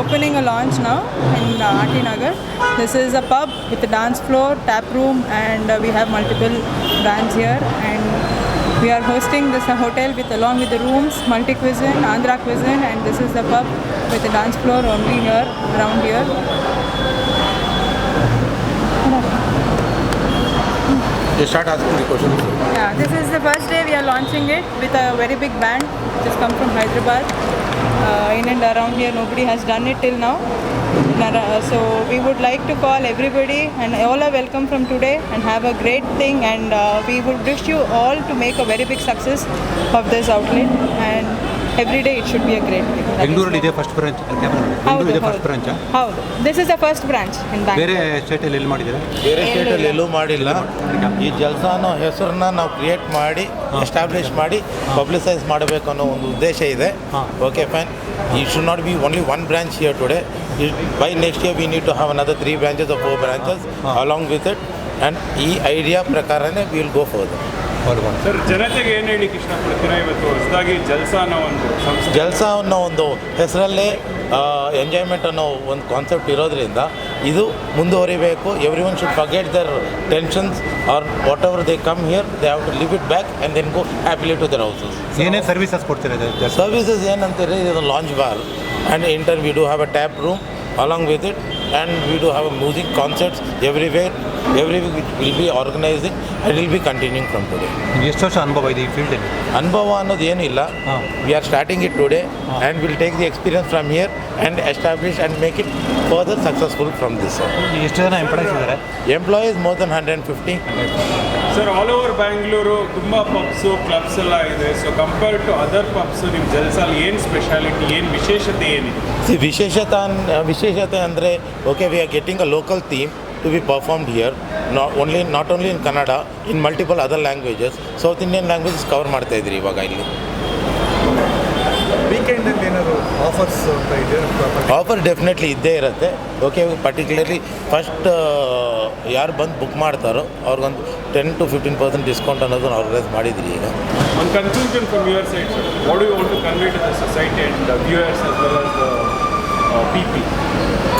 opening a launch now in RT Nagar. This is a pub with a dance floor, tap room, and we have multiple brands here. And we are hosting this hotel with along with the rooms, multi-cuisine, Andhra cuisine, and this is the pub with a dance floor only here, around here. You start asking the questions. Yeah, this is the first day we are launching it with a very big band which has come from Hyderabad. In and around here nobody has done it till now. So we would like to call everybody, and all are welcome from today, and have a great thing, and we would wish you all to make a very big success of this outlet, and every day it should be a great thing. ಬೆಂಗಳೂರಲ್ಲಿ ಇದೆ first branch Bengaluru ಇದೆ first branch ಹೌದು, this is the first branch in Bangalore. ಬೇರೆ state ಅಲ್ಲಿ ಎಲ್ಲಿ ಮಾಡಿದ್ದೀರಾ? ಬೇರೆ ಸ್ಟೇಟಲ್ಲಿ ಎಲ್ಲೂ ಮಾಡಿಲ್ಲ. ಈ ಜಲ್ಸಾ ಅನ್ನೋ ಹೆಸರನ್ನ ನಾವು ಕ್ರಿಯೇಟ್ ಮಾಡಿ ಎಸ್ಟಾಬ್ಲಿಷ್ ಮಾಡಿ ಪಬ್ಲಿಸೈಸ್ ಮಾಡಬೇಕು ಅನ್ನೋ ಒಂದು ಉದ್ದೇಶ ಇದೆ. Okay fine. It should not be only one branch here today. By next year we need to have another 3 branches or 4 branches along with it, and ಈ ಐಡಿಯಾ ಪ್ರಕಾರನೇ we will go further. Sir, ಜನತೆಗೆ ಏನು ಹೇಳಿಕ್ಕೆ ಇಷ್ಟಪಡ್ತೀರಾ ಇವತ್ತು ಹೊಸದಾಗಿ ಜಲ್ಸಾ ಅನ್ನೋ ಒಂದು ಸಂಸ್ಥೆ? ಜಲ್ಸಾ ಅನ್ನೋ ಒಂದು ಹೆಸರಲ್ಲೇ ಎಂಜಾಯ್ಮೆಂಟ್ ಅನ್ನೋ ಒಂದು ಕಾನ್ಸೆಪ್ಟ್ ಇರೋದ್ರಿಂದ ಇದು ಮುಂದುವರಿಬೇಕು. Everyone should forget their tensions or whatever they come here, they have to leave it back and then go happily to their houses. ಏನೇನು ಸರ್ವಿಸಸ್ ಕೊಡ್ತೀರಾ? ಸರ್ವಿಸಸ್ ಏನಂತೀರಿ, ಇದು lounge bar and in there we do have a tap room along with it, and we do have a music concerts everywhere. Every week will be organizing and it will be continuing from today. ಎಷ್ಟು ವರ್ಷ ಅನುಭವ ಇದೆ ಈ ಫೀಲ್ಡಲ್ಲಿ? ಅನುಭವ ಅನ್ನೋದು ಏನಿಲ್ಲ. We are starting it today and we'll take the experience from here and establish and make it further successful from this side. ಎಷ್ಟು ಜನ ಎಂಪ್ಲಾಯೀಸ್ ಇದ್ದಾರೆ? Employees more than 150. Sir, all over Bangalore ತುಂಬ ಪಬ್ಸು ಕ್ಲಬ್ಸ್ ಎಲ್ಲ ಇದೆ. ಸೊ ಕಂಪೇರ್ ಟು ಅದರ್ ಪಬ್ಸು ನಿಮ್ಮ ಜಲ್ಸಾಲ್ ಏನು speciality, ಏನು ವಿಶೇಷತೆ ಏನಿದೆ? ವಿಶೇಷತೆ ಅಂದರೆ okay, we are getting a local theme to be performed here, not only in Kannada, in multiple other languages. South Indian languages cover ಮಾಡ್ತಾ ಇದ್ರಿ ಇವಾಗ ಇಲ್ಲಿ. ವೀಕೆಂಡಲ್ಲಿ ಏನಾದರೂ ಆಫರ್ಸ್ ಅಂತ ಇದೆ? ಆಫರ್ ಡೆಫಿನೆಟ್ಲಿ ಇದ್ದೇ ಇರುತ್ತೆ. ಓಕೆ, ಪರ್ಟಿಕ್ಯುಲರ್ಲಿ ಫಸ್ಟ್ ಯಾರು ಬಂದು ಬುಕ್ ಮಾಡ್ತಾರೋ ಅವ್ರಿಗೊಂದು 10 to 15% ಡಿಸ್ಕೌಂಟ್ ಅನ್ನೋದನ್ನು ಆರ್ಗನೈಸ್ ಮಾಡಿದ್ರಿ ಈಗ. ಒಂದು conclusion from your side, sir, what do you want to convey to the society and viewers as well as the people?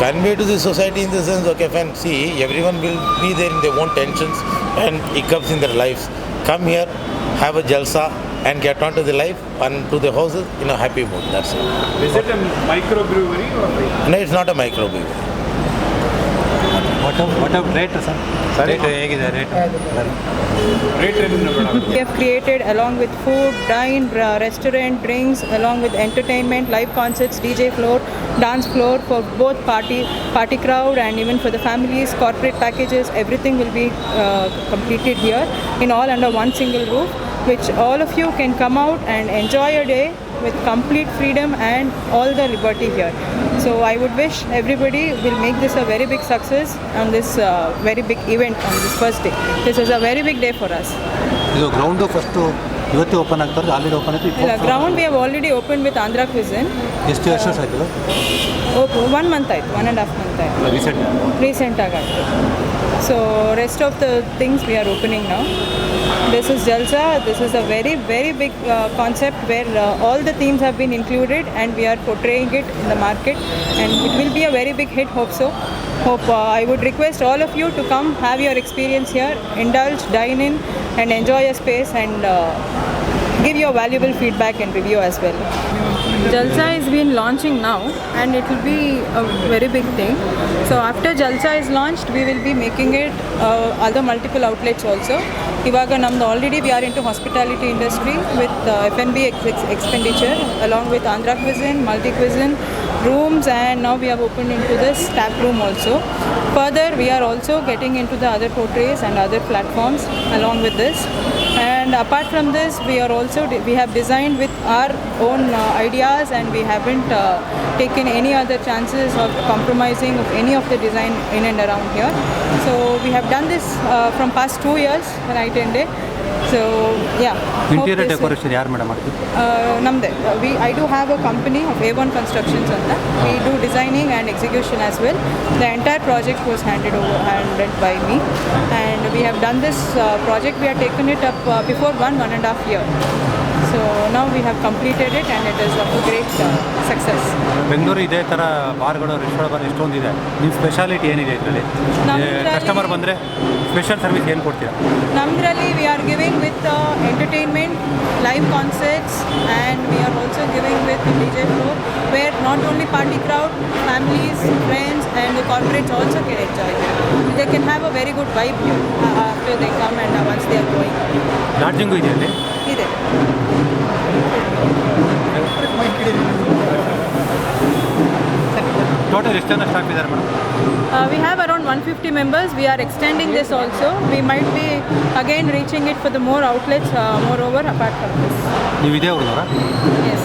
Convey to the society in the sense, okay fine, see, everyone will be there in their own tensions and hiccups in their lives. Come here, have a jalsa and get on to the life and to the houses in a happy mood. That's it. Is it a microbrewery or? No, it's not a microbrewery. What about rate sir? Rate ಹೇಗಿದೆ? Rate We have created along with food, dine, restaurant, drinks, along with entertainment, live concerts, DJ floor, dance floor for both party crowd and even for the families, corporate packages. Everything will be completed here in all under one single roof, which all of you can come out and enjoy a day with complete freedom and all the liberty here. So I would wish everybody will make this a very big success on this very big event on this first day. This is a very big day for us. ಇದು ground first ಇವತ್ತೇ open ಆಗ್ತಾರೆ, already open ಆಯಿತು? Ground we have already opened with Andhra cuisine. ಎಷ್ಟು ವರ್ಷ ಆಯಿತು? 1 month ಆಯಿತು, 1.5 month ಆಯಿತು. Recent ಆಗಾಯಿತು. So rest of the things we are opening now. This is Jalsa. This is a very, very big concept where all the themes have been included and we are portraying it in the market, and it will be a very big hit, hope so. I would request all of you to come, have your experience here, indulge, dine in and enjoy your space, and give your valuable feedback and review as well. Jalsa is been launching now and it will be a very big thing. So after Jalsa is launched, we will be making it other multiple outlets also. Ivaga namdu already we are into hospitality industry with F&B expenditure along with Andhra cuisine, multi cuisine rooms, and now we have opened into this tap room also. Further, we are also getting into the other portrays and other platforms along with this. And apart from this, we have designed with our own ideas, and we haven't taken any other chances of compromising of any of the design in and around here. So we have done this from past 2 years, night and day. So yeah. Interior decoration ಯಾರು madam ಮಾಡ್ತೀವಿ? ನಮ್ಮದೇ. I do have a company of A1 Constructions ಅಂತ. We do designing and execution as well. The entire project was handed by me, and we have done this project. We have taken it up before 1.5 years. So now we have completed it and it is a great success. Bengaluru ಇದೇ ಥರ ಬಾರ್ಗಳು restaurant ಎಷ್ಟೊಂದಿದೆ ನಿಮ್ಮ speciality ಏನಿದೆ ಇದರಲ್ಲಿ ನಮ್ದ್ರಲ್ಲಿ- customer ಬಂದರೆ special service ಏನು ಕೊಡ್ತೀರಾ? Namdrali, we are giving with entertainment, live concerts, and we are also giving with DJ show, where not only party crowd, families, friends, and the corporates also can enjoy it. They can have a very good vibe here after they come and once they are going. Lodging ಇದೆ ಅಲ್ಲಿ? ಇದೆ. Total ಎಷ್ಟು ಜನ staff ಇದ್ದಾರೆ madam? We have around 150 members. We are extending this also. We might be again reaching it for the more outlets, moreover apart from this. ನೀವು ಇದೇ ಊರಿನವರಾ? Yes.